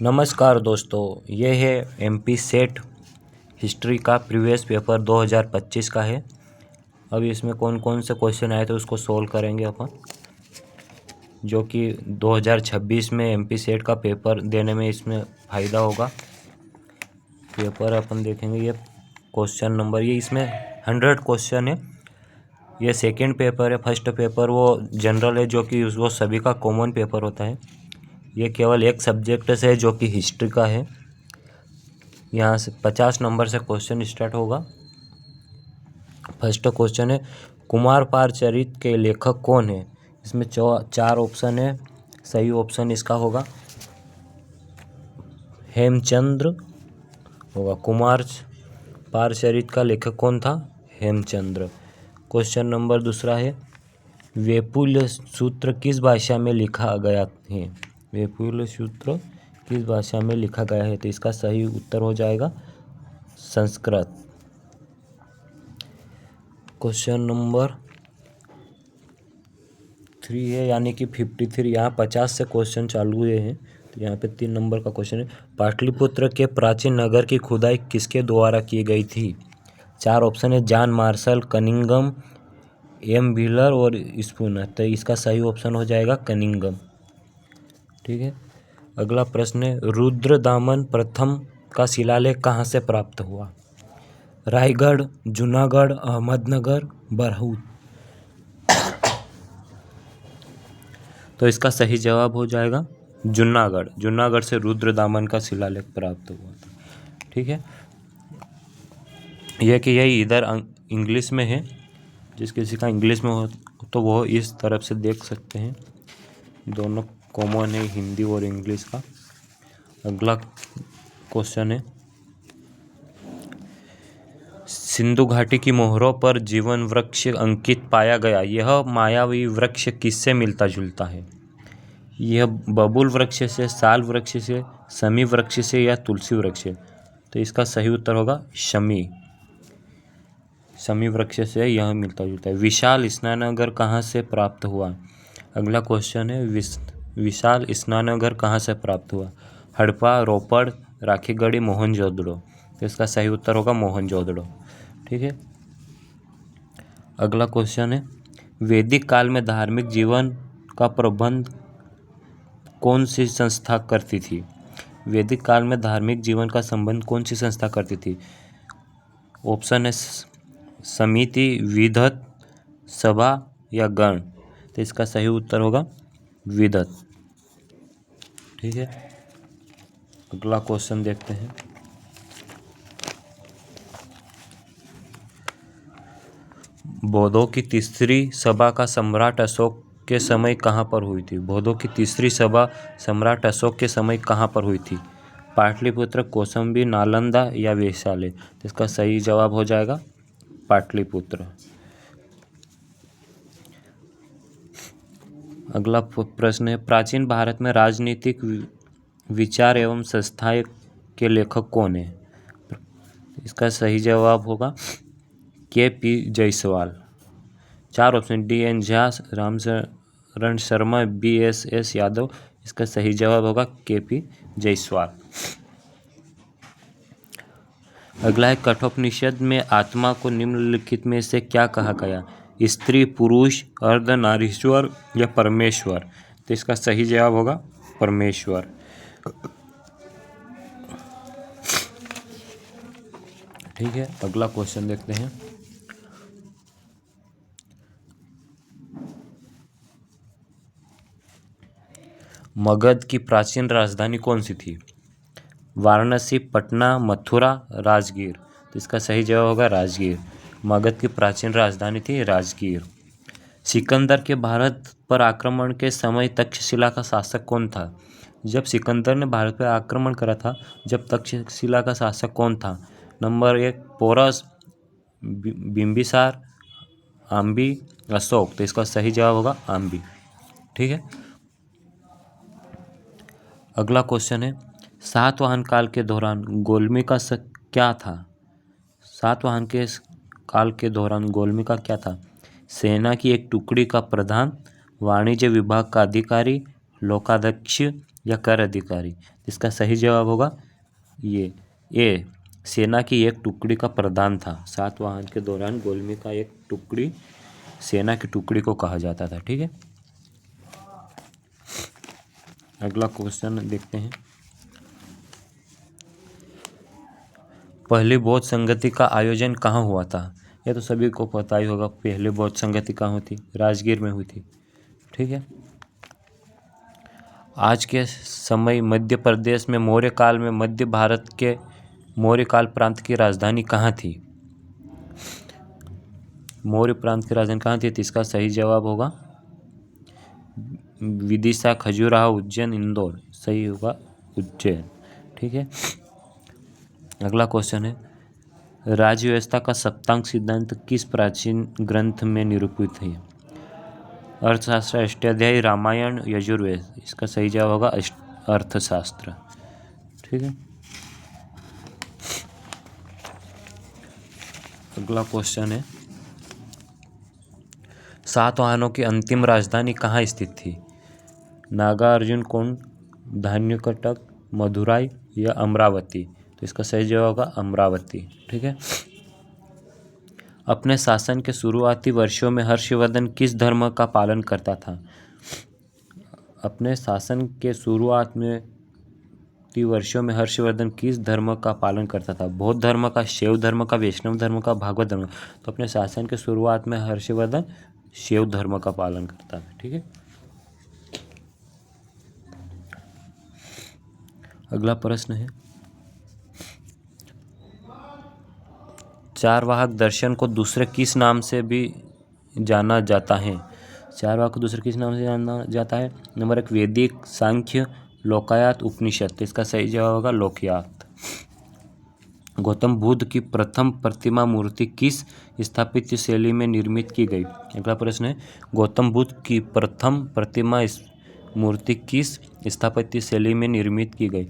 नमस्कार दोस्तों, ये है एमपी सेट हिस्ट्री का प्रीवियस पेपर 2025 का है। अभी इसमें कौन कौन से क्वेश्चन आए थे उसको सोल्व करेंगे अपन, जो कि 2026 में एमपी सेट का पेपर देने में इसमें फ़ायदा होगा। पेपर अपन देखेंगे, ये क्वेश्चन नंबर, ये इसमें 100 क्वेश्चन है। ये सेकेंड पेपर है। फर्स्ट पेपर वो जनरल है, जो कि वो सभी का कॉमन पेपर होता है। ये केवल एक सब्जेक्ट से है, जो कि हिस्ट्री का है। यहाँ से 50 नंबर से क्वेश्चन स्टार्ट होगा। फर्स्ट क्वेश्चन है, कुमारपाल चरित के लेखक कौन है? इसमें 4 ऑप्शन है। सही ऑप्शन इसका होगा हेमचंद्र होगा। कुमारपाल चरित का लेखक कौन था? हेमचंद्र। क्वेश्चन नंबर दूसरा है, वेपुल सूत्र किस भाषा में लिखा गया है? वेपुल सूत्र किस भाषा में लिखा गया है? तो इसका सही उत्तर हो जाएगा संस्कृत। क्वेश्चन नंबर 3 है, यानी कि 53। यहाँ 50 से क्वेश्चन चालू हुए हैं, तो यहाँ पे 3 नंबर का क्वेश्चन है, पाटलिपुत्र के प्राचीन नगर की खुदाई किसके द्वारा की गई थी? 4 ऑप्शन है, John Marshall, Cunningham, M Wheeler और स्पूनर। तो इसका सही ऑप्शन हो जाएगा कनिंघम। ठीक है। अगला प्रश्न है, रुद्रदामन प्रथम का शिलालेख कहाँ से प्राप्त हुआ? रायगढ़, जूनागढ़, अहमदनगर, बरहूत। तो इसका सही जवाब हो जाएगा जूनागढ़। जूनागढ़ से रुद्रदामन का शिलालेख प्राप्त हुआ था। ठीक है। यह कि यही इधर इंग्लिश में है, जिस किसी का इंग्लिश में हो तो वो इस तरफ से देख सकते हैं। दोनों कॉमन है, हिंदी और इंग्लिश का। अगला क्वेश्चन है, सिंधु घाटी की मोहरों पर जीवन वृक्ष अंकित पाया गया, यह मायावी वृक्ष किससे मिलता जुलता है? यह बबूल वृक्ष से, साल वृक्ष से, शमी वृक्ष से या तुलसी वृक्ष से? तो इसका सही उत्तर होगा शमी वृक्ष से यह मिलता जुलता है। विशाल स्नानघर कहाँ से प्राप्त हुआ? अगला क्वेश्चन है, विशाल स्नानघर कहाँ से प्राप्त हुआ? हड़प्पा, रोपड़, राखीगढ़ी, मोहनजोदड़ो। तो इसका सही उत्तर होगा मोहनजोदड़ो। ठीक है। अगला क्वेश्चन है, वैदिक काल में धार्मिक जीवन का प्रबंध कौन सी संस्था करती थी? वैदिक काल में धार्मिक जीवन का संबंध कौन सी संस्था करती थी? ऑप्शन है समिति, विधत, सभा या गण। तो इसका सही उत्तर होगा विधत। ठीक है। अगला क्वेश्चन देखते हैं, बौद्धों की तीसरी सभा का सम्राट अशोक के समय कहाँ पर हुई थी? बौद्धों की तीसरी सभा सम्राट अशोक के समय कहाँ पर हुई थी? पाटलिपुत्र, कौशाम्बी, नालंदा या वैशाली? तो इसका सही जवाब हो जाएगा पाटलिपुत्र। अगला प्रश्न है, प्राचीन भारत में राजनीतिक विचार एवं संस्थाएं के लेखक कौन है? इसका सही जवाब होगा KP. Jaiswal. 4 option, DN. Jha, Ramsharan Sharma, BSS. Yadav. इसका सही जवाब होगा के.पी. जायसवाल। अगला है, कठोपनिषद में आत्मा को निम्नलिखित में से क्या कहा गया? स्त्री, पुरुष, अर्धनारीश्वर या परमेश्वर? तो इसका सही जवाब होगा परमेश्वर। ठीक है। अगला क्वेश्चन देखते हैं, मगध की प्राचीन राजधानी कौन सी थी? वाराणसी, पटना, मथुरा, राजगीर। तो इसका सही जवाब होगा राजगीर। मगध की प्राचीन राजधानी थी राजगीर। सिकंदर के भारत पर आक्रमण के समय तक्षशिला का शासक कौन था? जब सिकंदर ने भारत पर आक्रमण करा था, जब तक्षशिला का शासक कौन था? नंबर 1 पोरस, बिंबिसार, आम्बी, अशोक। तो इसका सही जवाब होगा आम्बी। ठीक है। अगला क्वेश्चन है, सातवाहन काल के दौरान गोलमिका क्या था? सातवाहन के काल के दौरान गोलमिका क्या था? सेना की एक टुकड़ी का प्रधान, वाणिज्य विभाग का अधिकारी, लोकाध्यक्ष या कर अधिकारी? इसका सही जवाब होगा ये ए, सेना की एक टुकड़ी का प्रधान था। सातवाहन के दौरान गोलमी का एक टुकड़ी सेना की टुकड़ी को कहा जाता था। ठीक है, अगला क्वेश्चन देखते हैं। पहली बौद्ध संगति का आयोजन कहाँ हुआ था? ये तो सभी को पता ही होगा। पहली बौद्ध संगति कहाँ हुई थी? राजगीर में हुई थी। ठीक है, आज के समय मध्य प्रदेश में मौर्य काल में मध्य भारत के मौर्य काल प्रांत की राजधानी कहाँ थी? मौर्य प्रांत की राजधानी कहाँ थी? तो इसका सही जवाब होगा विदिशा, खजुराहो, उज्जैन, इंदौर। सही होगा उज्जैन। ठीक है, अगला क्वेश्चन है, राज्य व्यवस्था का सप्तांग सिद्धांत किस प्राचीन ग्रंथ में निरूपित है? अर्थशास्त्र, अष्टाध्यायी, रामायण, यजुर्वेद। इसका सही जवाब होगा अर्थशास्त्र। ठीक है, अगला क्वेश्चन है, सातवाहनों की अंतिम राजधानी कहाँ स्थित थी? नागार्जुन कोंड, धान्यकटक, मदुराई या अमरावती? तो इसका सही जवाब होगा अमरावती। ठीक है, अपने शासन के शुरुआती वर्षों में हर्षवर्धन किस धर्म का पालन करता था? अपने शासन के शुरुआत में वर्षों में हर्षवर्धन किस धर्म का पालन करता था? बौद्ध धर्म का, शैव धर्म का, वैष्णव धर्म का, भागवत धर्म? तो अपने शासन के शुरुआत में हर्षवर्धन शैव धर्म का पालन करता था। ठीक है, अगला प्रश्न है, चारवाक दर्शन को दूसरे किस नाम से भी जाना जाता है? चारवाक को दूसरे किस नाम से जाना जाता है? नंबर 1 वैदिक, सांख्य, लोकायत, उपनिषद। तो इसका सही जवाब होगा लोकयात। गौतम बुद्ध की प्रथम प्रतिमा मूर्ति किस स्थापत्य शैली में निर्मित की गई? अगला प्रश्न है, गौतम बुद्ध की प्रथम प्रतिमा मूर्ति किस स्थापत्य शैली में निर्मित की गई?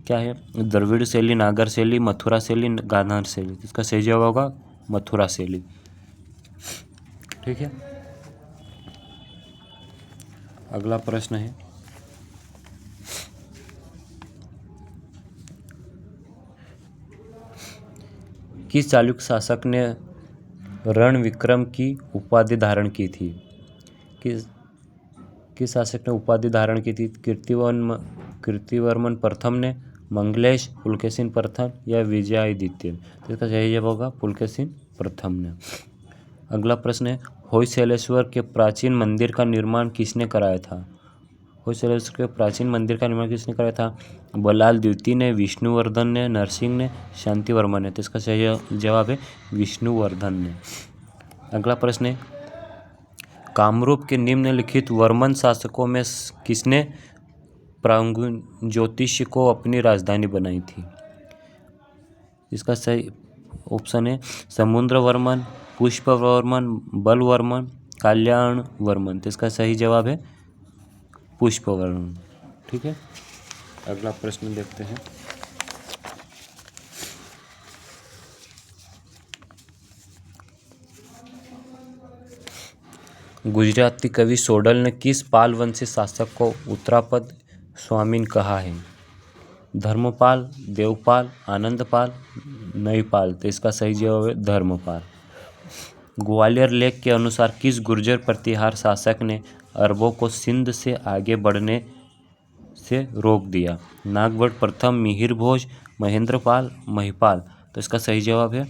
क्या है? द्रविड़ शैली, नागर शैली, मथुरा शैली, गांधार शैली। इसका सही जवाब होगा मथुरा शैली। ठीक है, अगला प्रश्न है, किस चालुक्य शासक ने रणविक्रम की उपाधि धारण की थी? किस शासक ने उपाधि धारण की थी? कीर्तिवर्मन प्रथम ने, मंगलेश, पुलकेशिन प्रथम या विजयादित्य? तो इसका सही जवाब होगा पुलकेशिन प्रथम ने। अगला प्रश्न है, होयसलेश्वर के प्राचीन मंदिर का निर्माण किसने कराया था? होयसलेश्वर के प्राचीन मंदिर का निर्माण किसने कराया था? बल्लाल द्वितीय ने, विष्णुवर्धन ने, नरसिंह ने, शांतिवर्मन ने? तो इसका सही जवाब है विष्णुवर्धन ने। अगला प्रश्न है, कामरूप के निम्नलिखित वर्मन शासकों में किसने प्रागज्योतिष को अपनी राजधानी बनाई थी? इसका सही ऑप्शन है समुद्रवर्मन, पुष्पवर्मन, बलवर्मन, कल्याणवर्मन। तो इसका सही जवाब है पुष्पवर्मन। ठीक है, अगला प्रश्न देखते हैं, गुजराती कवि सोडल ने किस पाल वंशी शासक को उत्तरापद स्वामीन कहा है? धर्मपाल, देवपाल, आनंदपाल, नईपाल? तो इसका सही जवाब है धर्मपाल। ग्वालियर लेख के अनुसार किस गुर्जर प्रतिहार शासक ने अरबों को सिंध से आगे बढ़ने से रोक दिया? नागभट्ट प्रथम, मिहिर भोज, महेंद्रपाल, महिपाल? तो इसका सही जवाब है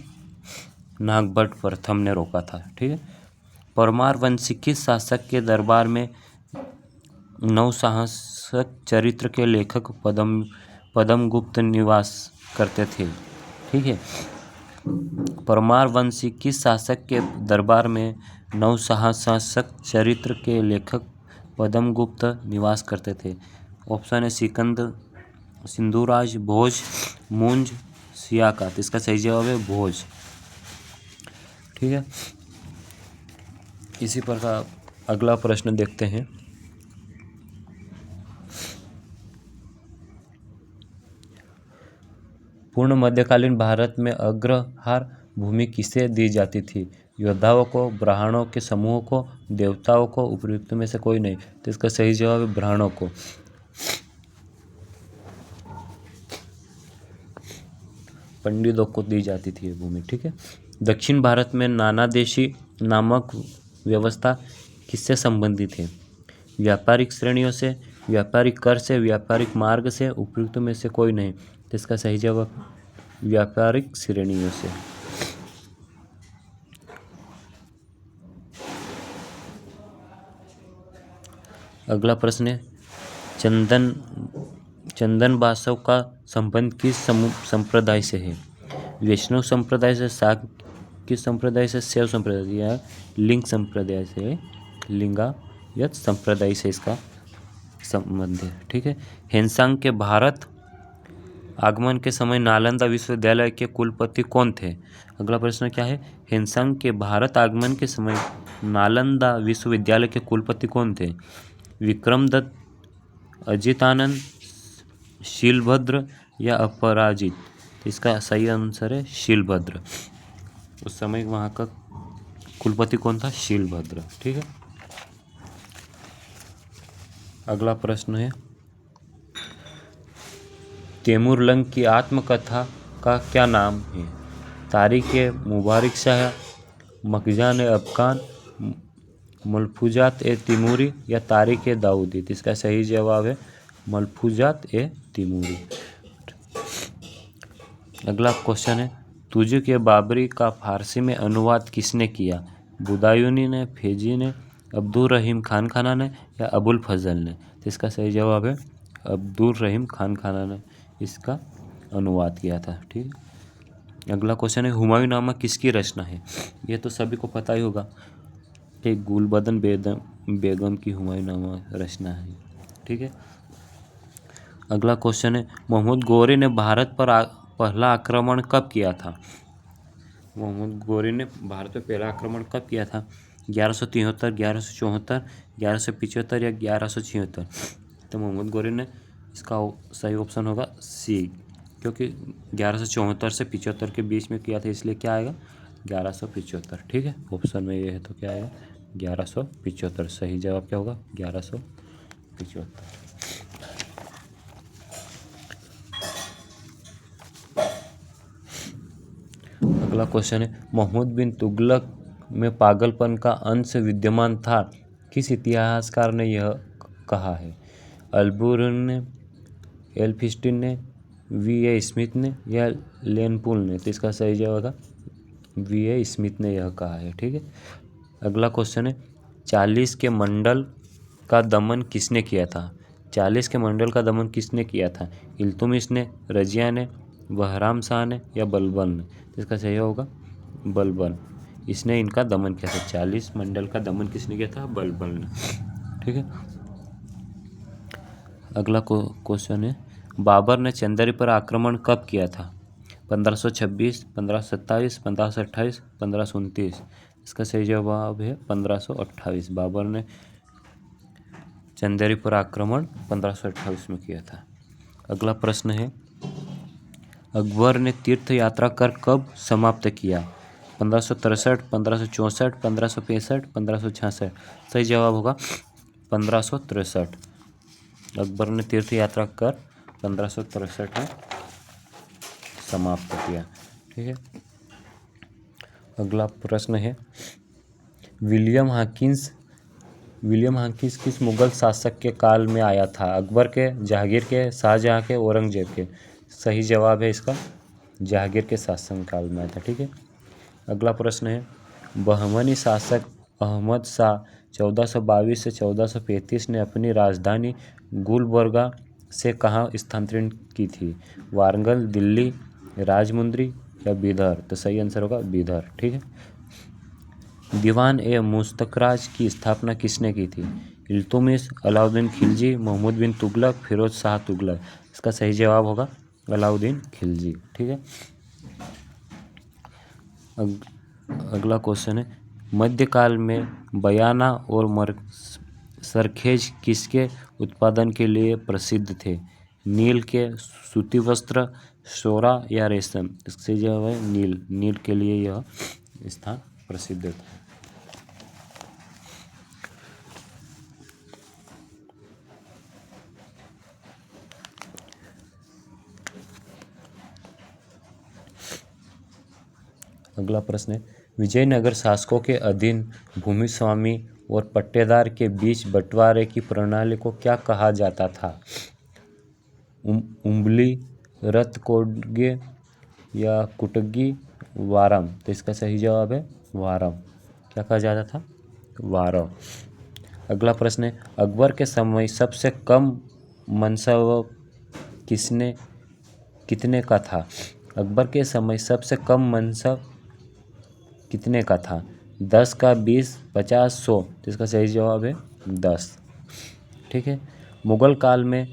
नागभट्ट प्रथम ने रोका था। ठीक है, परमार वंशी किस शासक के दरबार में नवसाहसक चरित्र के लेखक पद्मगुप्त निवास करते थे? ठीक है, परमार वंशी किस शासक के दरबार में नवसाहसक चरित्र के लेखक पद्मगुप्त निवास करते थे? ऑप्शन है सिकंद, सिंधुराज, भोज, मुंज, सियाका? तो इसका सही जवाब है भोज। ठीक है, इसी प्रकार अगला प्रश्न देखते हैं, पूर्ण मध्यकालीन भारत में अग्रहार भूमि किसे दी जाती थी? योद्धाओं को, ब्राह्मणों के समूह को, देवताओं को, उपयुक्त में से कोई नहीं? तो इसका सही जवाब है ब्राह्मणों को। पंडितों को दी जाती थी ये भूमि। ठीक है। दक्षिण भारत में नानादेशी नामक व्यवस्था किससे संबंधित है? व्यापारिक श्रेणियों से, व्यापारिक कर से, व्यापारिक मार्ग से, उपयुक्त में से कोई नहीं। तो इसका सही जवाब व्यापारिक श्रेणियों से। अगला प्रश्न है, चंदन बासव का संबंध किस संप्रदाय से है? वैष्णव संप्रदाय से, शाक्य संप्रदाय से, शैव संप्रदाय से या लिंग संप्रदाय से? लिंगायत संप्रदाय से इसका संबंध है। ठीक है। हेनसांग के भारत आगमन के समय नालंदा विश्वविद्यालय के कुलपति कौन थे? अगला प्रश्न क्या है? हेनसांग के भारत आगमन के समय नालंदा विश्वविद्यालय के कुलपति कौन थे? विक्रमदत्त, अजितानंद, शीलभद्र या अपराजित? तो इसका सही आंसर है शीलभद्र। उस समय वहाँ का कुलपति कौन था? शीलभद्र। ठीक है। अगला प्रश्न है, तैमूरलंग की आत्मकथा का क्या नाम है? तारिक मुबारिक शाह, मखजान अफगान, मलफूजात ए तिमूरी या तारिक दाऊदी? तो इसका सही जवाब है मलफूजात ए तिमूरी। अगला क्वेश्चन है, तुझे के बाबरी का फारसी में अनुवाद किसने किया? बुदायूनी ने, फैजी ने, अब्दुल रहीम खान खाना ने या अबुल फजल ने? तो इसका सही जवाब है अब्दुल रहीम खान खाना ने इसका अनुवाद किया था। ठीक है। अगला क्वेश्चन है, हुमायूं नामा किसकी रचना है? ये तो सभी को पता ही होगा कि गुलबदन बेगम की हुमायूं नामा रचना है। ठीक है। अगला क्वेश्चन है, मोहम्मद गौरी ने भारत पर पहला आक्रमण कब किया था? मोहम्मद गौरी ने भारत पर पहला आक्रमण कब किया था? 1173, 1174, 1175 या 1176? तो मोहम्मद गौरी ने, इसका सही ऑप्शन होगा सी, क्योंकि 1174 से 75 के बीच में किया था, इसलिए क्या आएगा? 1175। ठीक है। ऑप्शन में ये है तो क्या आएगा? 1175। सही जवाब क्या होगा? 1175। अगला क्वेश्चन है, मोहम्मद बिन तुगलक में पागलपन का अंश विद्यमान था, किस इतिहासकार ने यह कहा है? अल्बुर्न ने, एल्फिस्टन ने, वी.ए. स्मिथ ने या लेनपुल ने? तो इसका सही जवाब होगा वी.ए. स्मिथ ने यह कहा है। ठीक है। अगला क्वेश्चन है, 40 के मंडल का दमन किसने किया था? 40 के मंडल का दमन किसने किया था? इल्तुमिश ने, रजिया ने, बहराम शाह ने या बलबन ने? तो इसका सही होगा बलबन। इसने इनका दमन किया था। 40 मंडल का दमन किसने किया था? बलबन ने। ठीक है। अगला क्वेश्चन है, बाबर ने चंदेरी पर आक्रमण कब किया था? 1526, 1527, 1528, 1529? इसका सही जवाब है 1528। बाबर ने चंदेरी पर आक्रमण 1528 में किया था। अगला प्रश्न है, अकबर ने तीर्थ यात्रा कर कब समाप्त किया? 1563, 1564, 1565, 1566? सही जवाब होगा 1563। अकबर ने तीर्थ यात्रा कर 1563 में समाप्त किया। ठीक है। अगला प्रश्न है, विलियम हॉकिंस किस मुगल शासक के काल में आया था? अकबर के, जहांगीर के, शाहजहां के, औरंगजेब के? सही जवाब है इसका जहांगीर के शासन काल में आया था। ठीक है। अगला प्रश्न है, बहमनी शासक अहमद शाह 1422 से 1435 ने अपनी राजधानी गुलबर्गा से कहाँ स्थानांतरित की थी? वारंगल, दिल्ली, राजमुंद्री या बीदर? तो सही आंसर होगा बीदर। ठीक है। दीवान ए मुस्तखराज की स्थापना किसने की थी? इल्तुमिश, अलाउद्दीन खिलजी, मोहम्मद बिन तुगलक, फिरोज शाह तुगलक? इसका सही जवाब होगा अलाउद्दीन खिलजी। ठीक है। अगला क्वेश्चन है, मध्यकाल में बयाना और सरखेज किसके उत्पादन के लिए प्रसिद्ध थे? नील के सूती वस्त्र, सोरा या रेशम? इससे जो है नील के लिए यह स्थान प्रसिद्ध था। अगला प्रश्न है, विजयनगर शासकों के अधीन भूमि स्वामी और पट्टेदार के बीच बंटवारे की प्रणाली को क्या कहा जाता था? उम्बली, रतकोडगे या कुटगी, वारम? तो इसका सही जवाब है वारम। क्या कहा जाता था? वारम। अगला प्रश्न है, अकबर के समय सबसे कम मनसब कितने का था? अकबर के समय सबसे कम मनसब कितने का था? 10 का, 20, 50, 100? तो इसका सही जवाब है 10। ठीक है। मुगल काल में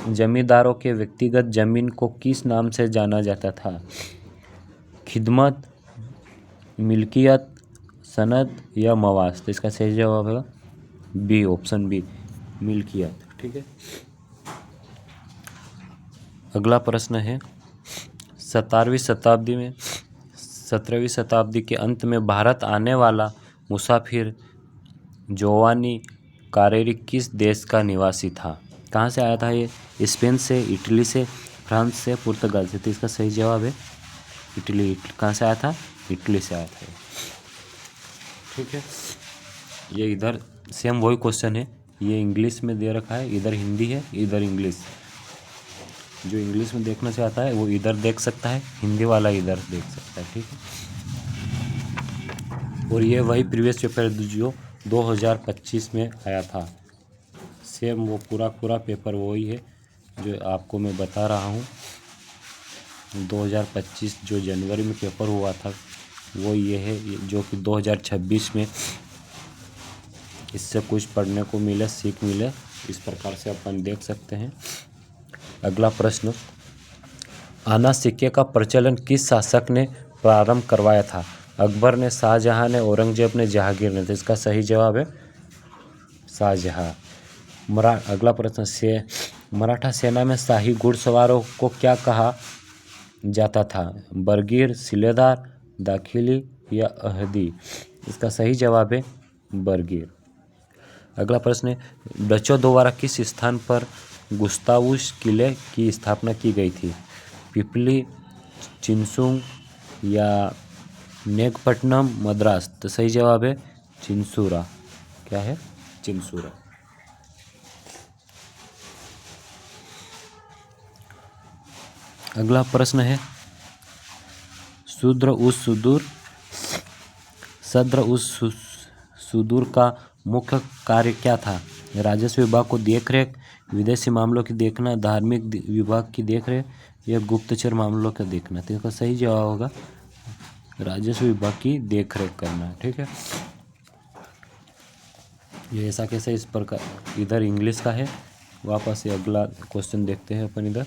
जमींदारों के व्यक्तिगत जमीन को किस नाम से जाना जाता था? खिदमत, मिल्कियत, सनद या मवास? तो इसका सही जवाब है बी, ऑप्शन बी, मिल्कियत। ठीक है। अगला प्रश्न है, 17वीं शताब्दी के अंत में भारत आने वाला मुसाफिर जोवानी कारेरी किस देश का निवासी था? कहाँ से आया था ये? स्पेन से, इटली से, फ्रांस से, पुर्तगाल से? तो इसका सही जवाब है इटली। कहाँ से आया था? इटली से आया था। ठीक है। ये इधर सेम वही क्वेश्चन है, ये इंग्लिश में दे रखा है, इधर हिंदी है, इधर इंग्लिश। जो इंग्लिश में देखना चाहता है वो इधर देख सकता है, हिंदी वाला इधर देख सकता है। ठीक है। और ये वही प्रीवियस पेपर जो 2025 में आया था, सेम वो पूरा पेपर वही है जो आपको मैं बता रहा हूँ। 2025 जो जनवरी में पेपर हुआ था वो ये है, जो कि 2026 में इससे कुछ पढ़ने को मिले, सीख मिले, इस प्रकार से अपन देख सकते हैं। अगला प्रश्न, आना सिक्के का प्रचलन किस शासक ने प्रारंभ करवाया था? अकबर ने, शाहजहां ने, औरंगजेब ने, जहांगीर ने? तो इसका सही जवाब है शाहजहां। अगला प्रश्न से, मराठा सेना में शाही घुड़सवारों को क्या कहा जाता था? बरगीर, सिलेदार, दाखिली या अहदी? इसका सही जवाब है बरगीर। अगला प्रश्न है, डचों द्वारा किस स्थान पर गुस्तावुस किले की स्थापना की गई थी? पिपली, चिनसुंग या नेगपट्टनम, मद्रास? तो सही जवाब है चिंसूरा। क्या है? चिंसूरा। अगला प्रश्न है, सद्र उस सुदूर का मुख्य कार्य क्या था? राजस्व विभाग को देखरेख, विदेशी मामलों की देखना, धार्मिक विभाग की देखरेख या गुप्तचर मामलों का देखना? तो इसका सही जवाब होगा राजस्व विभाग की देखरेख करना। ठीक है। ये ऐसा कैसे, इस प्रकार इधर इंग्लिश का है। वापस से अगला क्वेश्चन देखते हैं अपन इधर।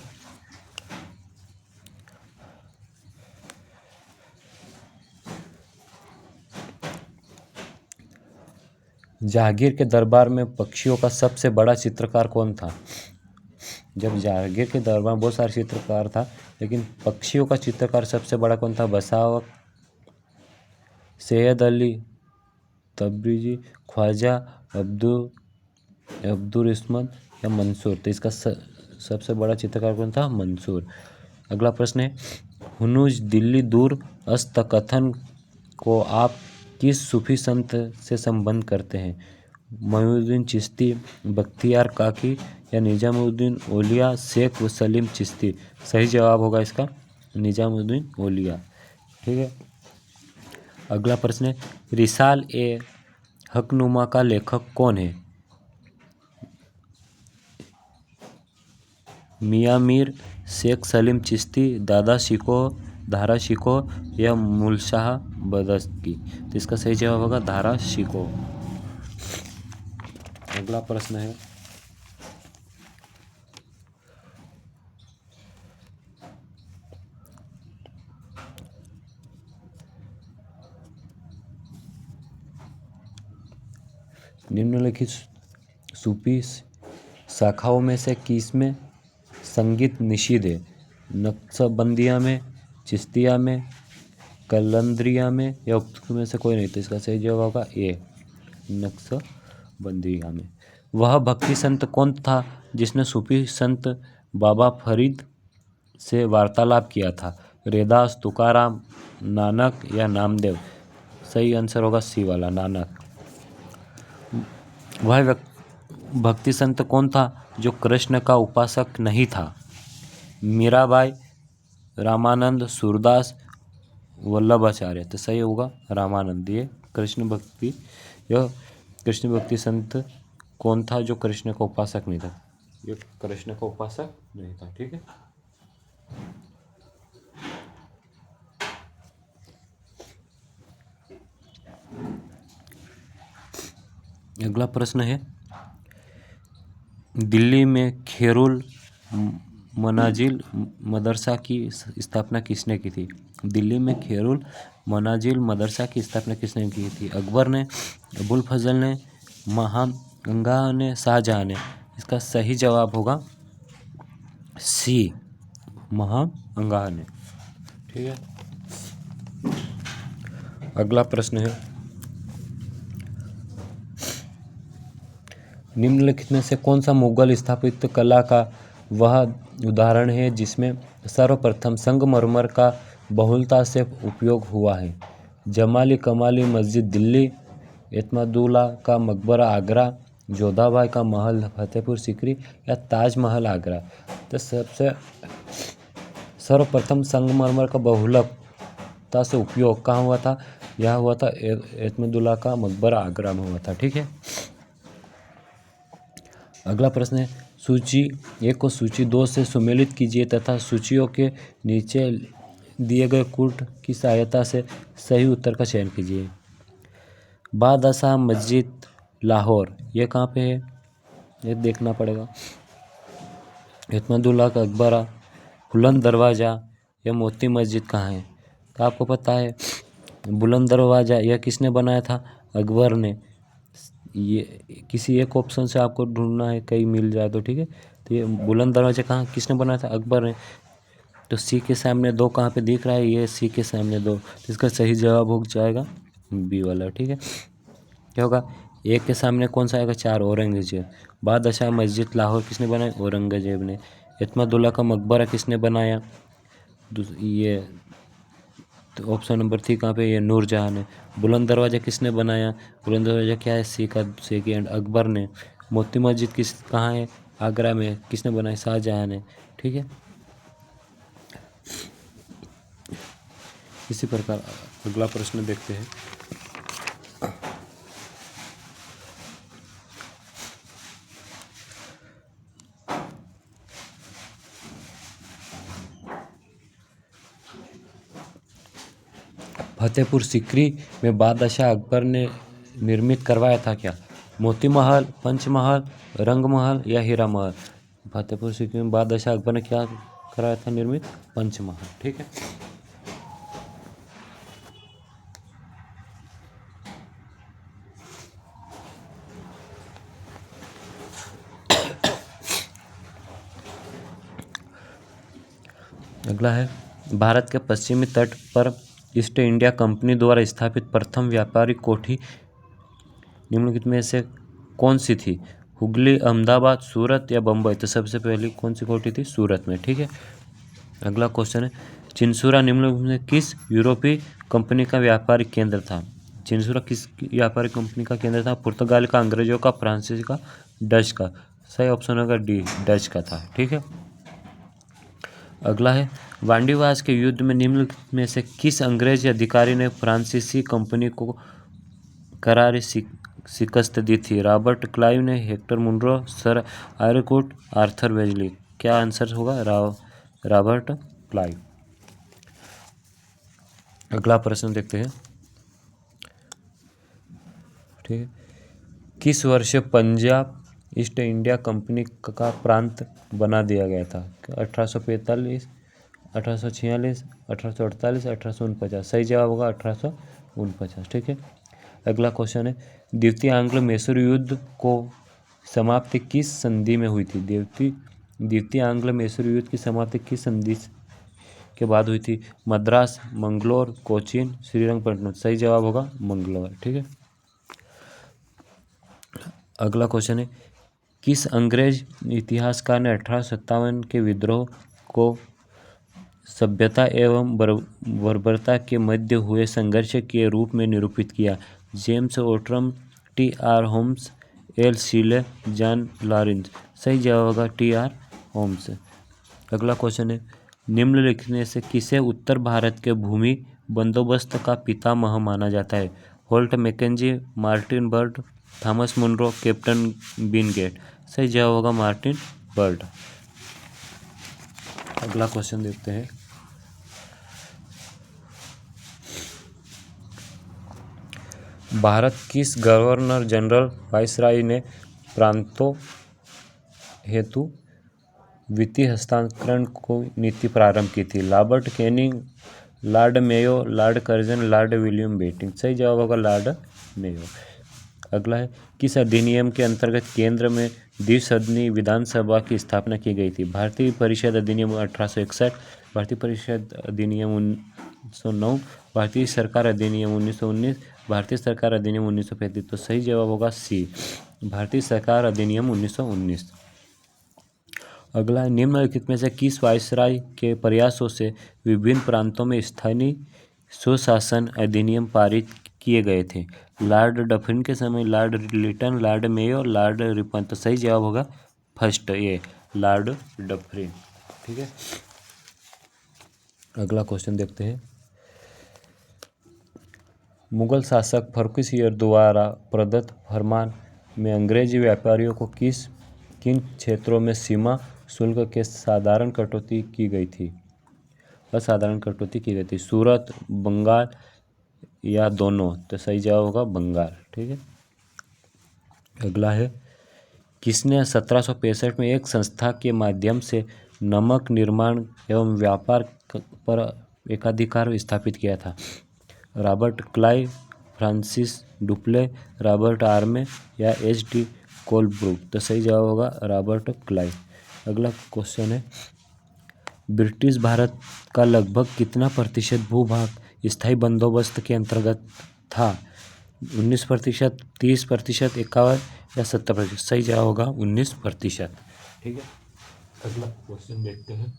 जहांगीर के दरबार में पक्षियों का सबसे बड़ा चित्रकार कौन था? जब जहांगीर के दरबार में बहुत सारे चित्रकार था, लेकिन पक्षियों का चित्रकार सबसे बड़ा कौन था? बसावक, सैयद अली, तब्रिजी, ख्वाजा, अब्दुल इस्मत या मंसूर? तो इसका सबसे बड़ा चित्रकार कौन था? मंसूर। अगला प्रश्न है, हुनूज दिल्ली दूर अस्त कथन को आप किस सूफी संत से संबंध करते हैं? मोइनुद्दीन चिश्ती, बख्तियार काकी या निजामुद्दीन औलिया, शेख सलीम चिश्ती? सही जवाब होगा इसका निजामुद्दीन औलिया। ठीक है। अगला प्रश्न है, रिसाल ए हकनुमा का लेखक कौन है? मियां मीर, शेख सलीम चिश्ती, दादा शिको, धारा शिको या मुलशाह बदस्की? तो इसका सही जवाब होगा धारा शिको। अगला प्रश्न है, निम्नलिखित सूफी शाखाओं में से किसमें संगीत निषिद्ध है? नक्शबंदिया में, चिश्तिया में, कलंदरिया में या उक्त में से कोई नहीं? तो इसका सही जवाब होगा ए, नक्शबंदिया में। वह भक्ति संत कौन था जिसने सूफी संत बाबा फरीद से वार्तालाप किया था? रैदास, तुकाराम, नानक या नामदेव? सही आंसर होगा सी वाला, नानक। वह भक्ति संत कौन था जो कृष्ण का उपासक नहीं था? मीराबाई, रामानंद, सूरदास, वल्लभाचार्य? तो सही होगा रामानंद। ये कृष्ण भक्ति संत कौन था जो कृष्ण का उपासक नहीं था? ये कृष्ण का उपासक नहीं था। ठीक है, अगला प्रश्न है, दिल्ली में खेरुल मनाजिल मदरसा की स्थापना किसने की थी? दिल्ली में खेरुल मनाजिल मदरसा की स्थापना किसने की थी? अकबर ने, अबुल फजल ने, महांगा ने, शाहजहां ने? इसका सही जवाब होगा सी, महांगा ने। ठीक है, अगला प्रश्न है, निम्नलिखित में से कौन सा मुगल स्थापत्य कला का वह उदाहरण है जिसमें सर्वप्रथम संगमरमर का बहुलता से उपयोग हुआ है? जमाली कमाली मस्जिद दिल्ली, एतमादुल्ला का मकबरा आगरा, जोधाबाई का महल फतेहपुर सीकरी या ताजमहल आगरा? तो सबसे सर्वप्रथम संगमरमर का बहुलता से उपयोग कहाँ हुआ था? यह हुआ था एतमादुल्ला का मकबरा आगरा में हुआ था। ठीक है, अगला प्रश्न है, सूची 1 को सूची 2 से सुमेलित कीजिए तथा सूचियों के नीचे दिए गए कूट की सहायता से सही उत्तर का चयन कीजिए। बादशाह मस्जिद लाहौर, ये कहाँ पे है? ये देखना पड़ेगा। एतमादुल्ला का मकबरा, बुलंद दरवाज़ा या मोती मस्जिद कहाँ है? तो आपको पता है बुलंद दरवाज़ा, यह किसने बनाया था? अकबर ने। ये किसी एक ऑप्शन से आपको ढूंढना है, कहीं मिल जाए तो। ठीक है, तो ये बुलंद दरवाजा कहाँ किसने बनाया था? अकबर ने। तो सी के सामने 2 कहाँ पे दिख रहा है? ये सी के सामने 2, तो इसका सही जवाब हो जाएगा बी वाला। ठीक है, क्या होगा? एक के सामने कौन सा आएगा? 4, औरंगजेब। बादशाह मस्जिद लाहौर किसने बनाया? औरंगजेब ने। एतमादुल्ला का मकबरा किसने बनाया? ये तो ऑप्शन नंबर 3 कहाँ पे? ये नूरजहां ने। बुलंद दरवाज़ा किसने बनाया? बुलंद दरवाज़ा क्या है? सी का सेकेंड, अकबर ने। मोती मस्जिद कहाँ है? आगरा में। किसने बनाई? शाहजहां ने। ठीक है, इसी प्रकार अगला प्रश्न देखते हैं। फतेहपुर सीकरी में बादशाह अकबर ने निर्मित करवाया था क्या? मोती महल, पंचमहल, रंगमहल या हीरा महल? फतेहपुर सीकरी में बादशाह अकबर ने क्या कराया था निर्मित? पंचमहल। ठीक है, अगला है, भारत के पश्चिमी तट पर ईस्ट इंडिया कंपनी द्वारा स्थापित प्रथम व्यापारिक कोठी निम्नलिखित में से कौन सी थी? हुगली, अहमदाबाद, सूरत या बम्बई? तो सबसे पहली कौन सी कोठी थी? सूरत में। ठीक है, अगला क्वेश्चन है, चिंसुरा निम्नलिखित में किस यूरोपीय कंपनी का व्यापारिक केंद्र था? चिंसुरा किस व्यापारिक कंपनी का केंद्र था? पुर्तगाल का, अंग्रेजों का, फ्रांसीसी का, डच का? सही ऑप्शन होगा डी, डच का था। ठीक है, अगला है, वांडीवास के युद्ध में निम्नलिखित में से किस अंग्रेज अधिकारी ने फ्रांसीसी कंपनी को करारी शिकस्त दी थी? रॉबर्ट क्लाइव ने, Hector Munro, sir Eyre Coote, Arthur Wellesley? क्या आंसर होगा? Robert Clive. अगला प्रश्न देखते हैं। ठीक है, किस वर्ष पंजाब ईस्ट इंडिया कंपनी का प्रांत बना दिया गया था? 1845, 1846, 1848, 1849? सही जवाब होगा 1849। ठीक है, अगला क्वेश्चन है, द्वितीय आंग्ल मैसूर युद्ध को समाप्ति किस संधि में हुई थी? द्वितीय आंग्ल मैसूर युद्ध की समाप्ति किस संधि के बाद हुई थी? मद्रास, मंगलोर, कोचीन, श्रीरंगपट्टनम? सही जवाब होगा मंगलोर। ठीक है, अगला क्वेश्चन है, किस अंग्रेज इतिहासकार ने 1857 के विद्रोह को सभ्यता एवं बर्बरता के मध्य हुए संघर्ष के रूप में निरूपित किया। James Outram, T R Holmes, L Shelley, John Lawrence. सही जवाब होगा टी आर होम्स। अगला क्वेश्चन है, निम्नलिखित में से किसे उत्तर भारत के भूमि बंदोबस्त का पितामह माना जाता है? Holt, Mackenzie, Martin Bird, Thomas Munro, Captain Wingate. सही जवाब होगा मार्टिन बर्ड। अगला क्वेश्चन देखते हैं, भारत किस गवर्नर जनरल वायसराय ने प्रांतों हेतु वित्तीय हस्तांतरण को नीति प्रारंभ की थी? Robert Canning, Lord Mayo, Lord Curzon, Lord William Bentinck. सही जवाब होगा लॉर्ड मेयो। अगला है, किस अधिनियम के अंतर्गत केंद्र में द्विसदनी विधानसभा की स्थापना की गई थी? भारतीय परिषद अधिनियम 1861, भारतीय परिषद अधिनियम 1909, भारतीय सरकार अधिनियम 1919, भारतीय सरकार अधिनियम 1935। तो सही जवाब होगा सी, भारतीय सरकार अधिनियम 1919। अगला है, निम्नलिखित में से किस वायसराय के प्रयासों से विभिन्न प्रांतों में स्थानीय स्वशासन अधिनियम पारित किए गए थे? लॉर्ड डफरिन के समय, Lord Lytton, Lord Mayo, Lord Ripon. तो सही जवाब होगा फर्स्ट, ये लॉर्ड डफरिन। ठीक है, अगला क्वेश्चन देखते हैं, मुगल शासक फर्रुखसिंह द्वारा प्रदत्त फरमान में अंग्रेजी व्यापारियों को किन क्षेत्रों में सीमा शुल्क के असाधारण कटौती की गई थी? सूरत, बंगाल या दोनों? तो सही जवाब होगा बंगाल। ठीक है, अगला है, किसने 1765 में एक संस्था के माध्यम से नमक निर्माण एवं व्यापार पर एकाधिकार स्थापित किया था? Robert Clive, Francis Dupleix, Robert Orme या एच डी कोलब्रुक। तो सही जवाब होगा रॉबर्ट क्लाइव। अगला क्वेश्चन है, ब्रिटिश भारत का लगभग कितना प्रतिशत भूभाग स्थायी बंदोबस्त के अंतर्गत था? 19%, 30%, 51 या 70%? सही जवाब होगा 19%। ठीक है, अगला क्वेश्चन देखते हैं,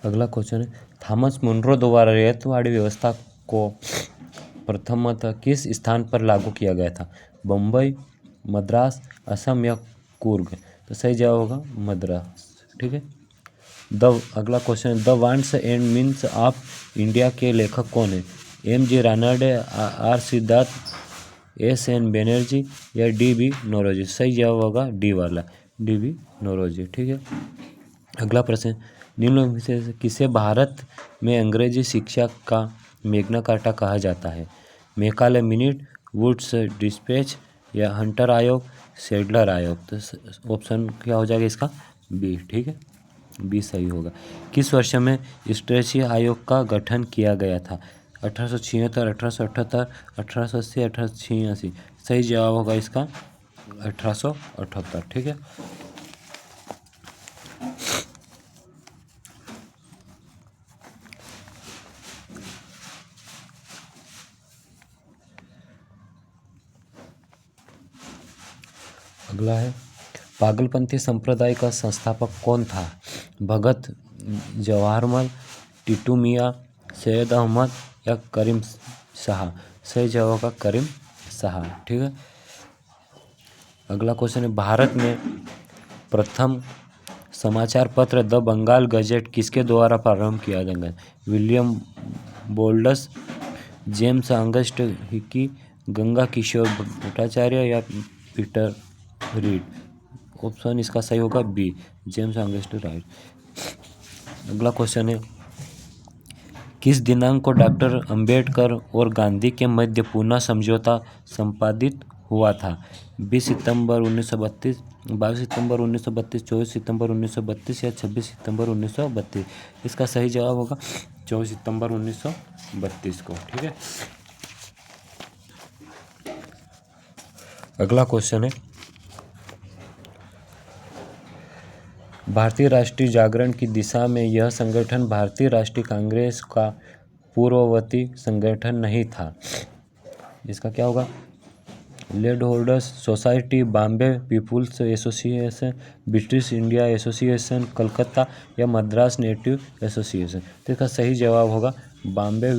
अगला क्वेश्चन है, थॉमस मुनरो द्वारा रैयतवाड़ी व्यवस्था को प्रथमतः किस स्थान पर लागू किया गया था? बम्बई, मद्रास, असम या कुर्ग? तो सही जवाब होगा मद्रास। ठीक है, अगला क्वेश्चन है, the wants and means of India के लेखक कौन है? M G Ranade, R Siddharth, S N Banerjee या डी बी नौरोजी? सही जवाब होगा डी वाला, डी बी नौरोजी। ठीक है, अगला प्रश्न, निम्न से किसे भारत में अंग्रेजी शिक्षा का मैग्ना कार्टा कहा जाता है? मैकाले मिनट, वुड्स डिस्पैच या हंटर आयोग, सैडलर आयोग? तो ऑप्शन क्या हो जाएगा इसका? बी। ठीक है, बी सही होगा। किस वर्ष में स्ट्रेची आयोग का गठन किया गया था? 1876, 1878, 1880, 1886? सही जवाब होगा इसका 1878। ठीक है, अगला है, पागलपंथी संप्रदाय का संस्थापक कौन था? भगत जवाहरलाल, टीटू मियाँ, सैयद अहमद या करीम शाह? सही जवाब होगा करीम शाह। ठीक है, अगला क्वेश्चन है, भारत में प्रथम समाचार पत्र द बंगाल गजेट किसके द्वारा प्रारंभ किया गया? William Bolts, James Augustus Hicky, Ganga Kishore Bhattacharya या पीटर रीड? ऑप्शन इसका सही होगा बी, जेम्स ऑगस्ट राइट। अगला क्वेश्चन है, किस दिनांक को डॉक्टर अंबेडकर और गांधी के मध्य पुनः समझौता संपादित हुआ था? 20 सितंबर 1932, 22 सितंबर 1932, 24 सितंबर 1932 या 26 सितंबर 1932? इसका सही जवाब होगा 24 सितंबर 1932 को। ठीक है, अगला क्वेश्चन है, भारतीय राष्ट्रीय जागरण की दिशा में यह संगठन भारतीय राष्ट्रीय कांग्रेस का पूर्ववर्ती संगठन नहीं था। इसका क्या होगा? Land holders society, Bombay people's association, British India association, Calcutta या मद्रास नेटिव एसोसिएशन। तो इसका सही जवाब होगा बॉम्बे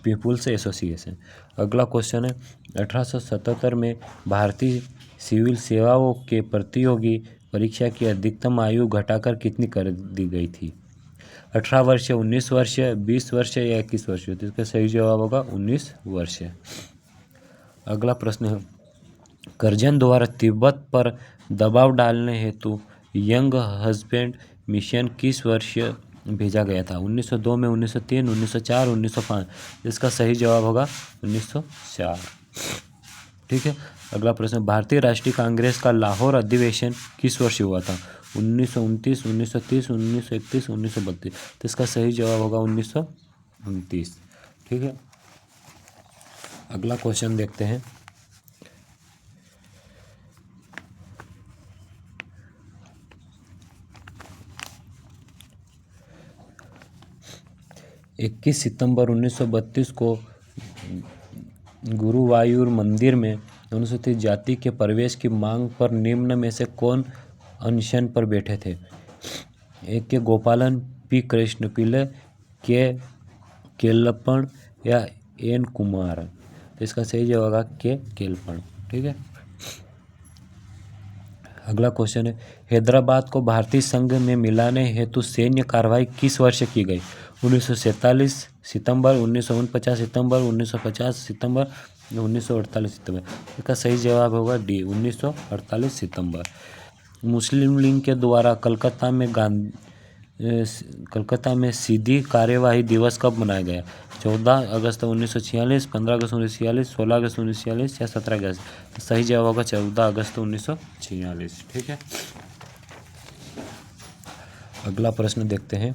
पीपुल्स एसोसिएशन। अगला क्वेश्चन है, 1877 में भारतीय सिविल सेवाओं के प्रतियोगी परीक्षा की अधिकतम आयु घटाकर कितनी कर दी गई थी? 18 वर्ष, 19 वर्ष, 20 वर्ष या 21 वर्ष? तो इसका सही जवाब होगा 19 वर्ष। अगला प्रश्न है, करजन द्वारा तिब्बत पर दबाव डालने हेतु यंग हस्बैंड मिशन किस वर्ष भेजा गया था? 1902 में, 1903, 1904, 1905? इसका सही जवाब होगा 1904। ठीक है। अगला प्रश्न, भारतीय राष्ट्रीय कांग्रेस का लाहौर अधिवेशन किस वर्ष हुआ था? 1929, 1930, 1931, 1932? तो इसका सही जवाब होगा 1929। ठीक है। अगला क्वेश्चन देखते हैं, इक्कीस सितंबर 1932 को गुरुवायूर मंदिर में अनुसूचित जाति के प्रवेश की मांग पर निम्न में से कौन अनशन पर बैठे थे? एक के गोपालन, पी कृष्ण पिल्ले, के केलप्पन या एन कुमार? तो इसका सही जवाब होगा के केलप्पन। ठीक है। अगला क्वेश्चन है, हैदराबाद को भारतीय संघ में मिलाने हेतु सैन्य कार्रवाई किस वर्ष की गई? 1947 सितंबर, 1949 सितंबर, 1950 सितंबर, 1948 सितंबर? इसका सही जवाब होगा डी, 1948 सितंबर। मुस्लिम लीग के द्वारा कलकत्ता में सीधी कार्यवाही दिवस कब मनाया गया? 14 अगस्त 1946, 15 अगस्त 1946, 16 अगस्त 1946 या 17 अगस्त? तो सही जवाब होगा 14 अगस्त 1946। ठीक है। अगला प्रश्न देखते हैं,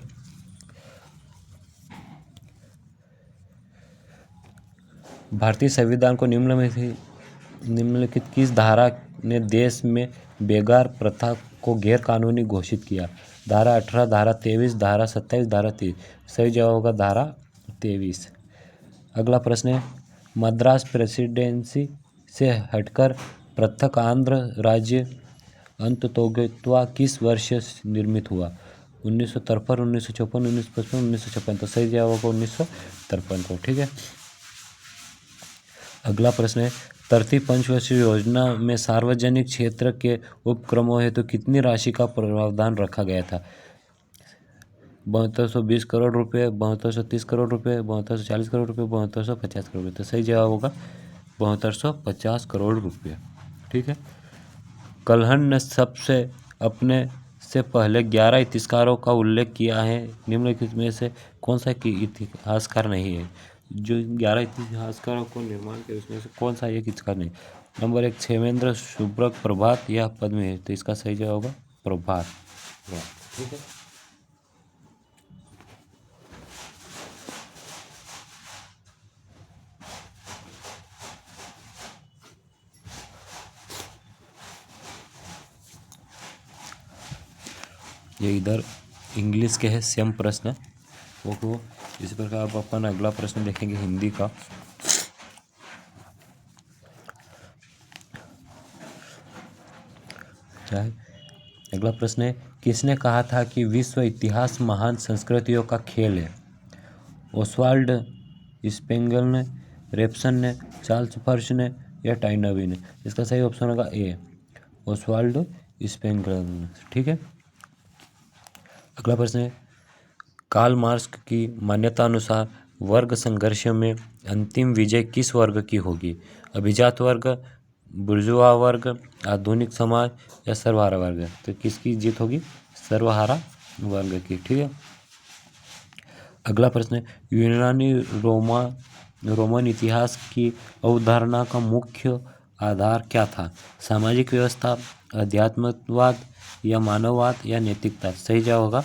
भारतीय संविधान को निम्नलिखित किस धारा ने देश में बेगार प्रथा को गैर कानूनी घोषित किया? धारा 18, धारा 23, धारा 27, धारा 30? सही जवाब होगा धारा 23। अगला प्रश्न है, मद्रास प्रेसिडेंसी से हटकर पृथक आंध्र राज्य अंततोगत्वा किस वर्ष निर्मित हुआ? 1953, 1954, 1955, 1956? तो सही जवाब होगा 1953 को। ठीक है। अगला प्रश्न है, तरतीब पंचवर्षीय योजना में सार्वजनिक क्षेत्र के उपक्रमों हेतु कितनी राशि का प्रावधान रखा गया था? 7220 करोड़ रुपए, 7230 करोड़ रुपए, 7240 करोड़ रुपए, 7250 करोड़ रुपए? तो सही जवाब होगा 7250 करोड़ रुपए। ठीक है। कल्हण ने सबसे अपने से पहले 11 इतिहासकारों का उल्लेख किया है, निम्नलिखित में से कौन सा इतिहासकार नहीं है? जो 11 इतिहासकारों को निर्माण के उसमें से कौन सा एक इतिहासकार नहीं? नंबर 1 क्षेमेंद्र, सुब्रत, प्रभात या पद्म है? तो इसका सही जवाब होगा प्रभात। ठीक है। ये इधर इंग्लिश के है सेम प्रश्न वो इस प्रकार अब अपन अगला प्रश्न देखेंगे हिंदी का। क्या है? अगला प्रश्न है, किसने कहा था कि विश्व इतिहास महान संस्कृतियों का खेल है? ओस्वाल्ड स्पेंगल ने, रेप्सन ने, चार्ल्स फर्श ने या टाइनबी ने? इसका सही ऑप्शन होगा ए, ओस्वाल्ड स्पेंगल ने। ठीक है। अगला प्रश्न है, कार्ल मार्क्स की मान्यता अनुसार वर्ग संघर्ष में अंतिम विजय किस वर्ग की होगी? अभिजात वर्ग, बुर्जुआ वर्ग, आधुनिक समाज या सर्वहारा वर्ग? तो किसकी जीत होगी? सर्वहारा वर्ग की। ठीक है। अगला प्रश्न है, यूनानी रोमन इतिहास की अवधारणा का मुख्य आधार क्या था? सामाजिक व्यवस्था, अध्यात्मवाद या मानववाद या नैतिकता? सही जवाब होगा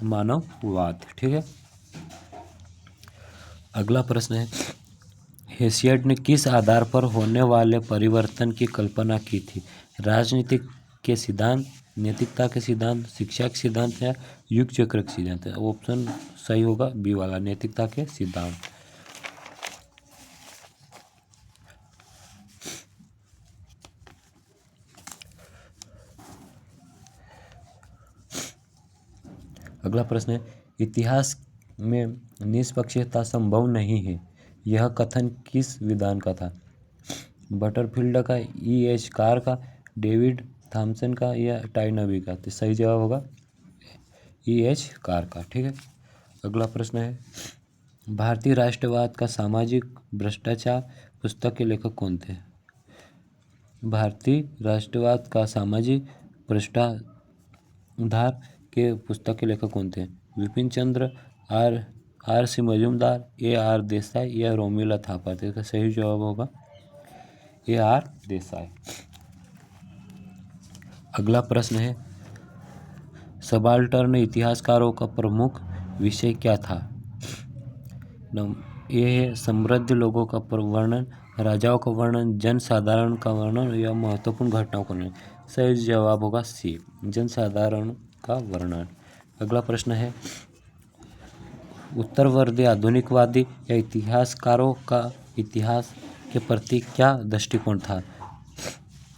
मानववाद। ठीक है। अगला प्रश्न है, हेसियड ने किस आधार पर होने वाले परिवर्तन की कल्पना की थी? राजनीतिक के सिद्धांत, नैतिकता के सिद्धांत, शिक्षा के सिद्धांत या युग चक्र के सिद्धांत? ऑप्शन सही होगा बी वाला, नैतिकता के सिद्धांत। अगला प्रश्न है, इतिहास में निष्पक्षता संभव नहीं है, यह कथन किस विद्वान का था? बटरफील्ड का, E.H. कार का, डेविड थॉमसन का या टाइनबी का? तो सही जवाब होगा E.H. कार का। ठीक है। अगला प्रश्न है, भारतीय राष्ट्रवाद का सामाजिक भ्रष्टाचार पुस्तक के लेखक कौन थे? भारतीय राष्ट्रवाद का सामाजिक भ्रष्टाचार के पुस्तक के लेखक कौन थे? Vipin Chandra, R C Majumdar, A.R. Desai या रोमिला थापर? तो इसका सही जवाब होगा A.R. देसाई। अगला प्रश्न है, सबाल्टर्न इतिहासकारों का प्रमुख विषय क्या था? ये है समृद्ध लोगों का वर्णन, राजाओं का वर्णन, जनसाधारण का वर्णन या महत्वपूर्ण घटनाओं का वर्णन? सही जवाब होगा सी, जनसाधारण का वर्णन। अगला प्रश्न है, उत्तरवर्ती आधुनिकवादी या इतिहासकारों का इतिहास के प्रति क्या दृष्टिकोण था?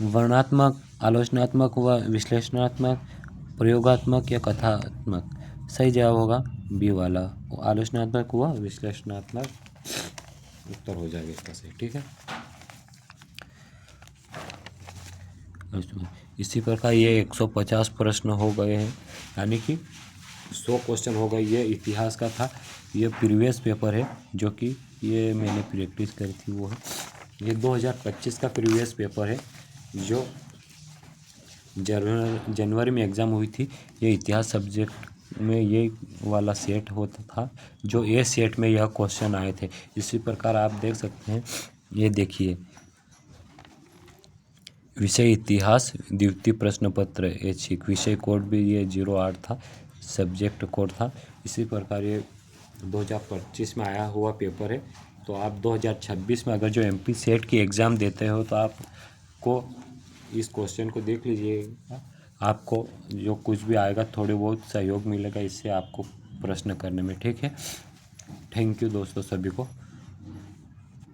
वर्णनात्मक, आलोचनात्मक व विश्लेषणात्मक, प्रयोगात्मक या कथात्मक? सही जवाब होगा बी वाला, आलोचनात्मक व विश्लेषणात्मक उत्तर हो जाएगा इसका सही। ठीक है। इसी प्रकार ये 150 प्रश्न हो गए हैं, यानी कि 100 क्वेश्चन हो गए। ये इतिहास का था, ये प्रीवियस पेपर है जो कि ये मैंने प्रैक्टिस करी थी वो है। ये 2025 का प्रीवियस पेपर है जो जनवरी में एग्ज़ाम हुई थी। ये इतिहास सब्जेक्ट में ये वाला सेट होता था जो ए सेट में यह क्वेश्चन आए थे। इसी प्रकार आप देख सकते हैं, ये देखिए, विषय इतिहास द्वितीय प्रश्न पत्र ऐच्छिक, विषय कोड भी ये 08 था, सब्जेक्ट कोड था। इसी प्रकार ये 2025 में आया हुआ पेपर है। तो आप 2026 में अगर जो MP सेट की एग्ज़ाम देते हो तो आपको इस क्वेश्चन को देख लीजिएगा, आपको जो कुछ भी आएगा थोड़े बहुत सहयोग मिलेगा इससे आपको प्रश्न करने में। ठीक है। थैंक यू दोस्तों सभी को।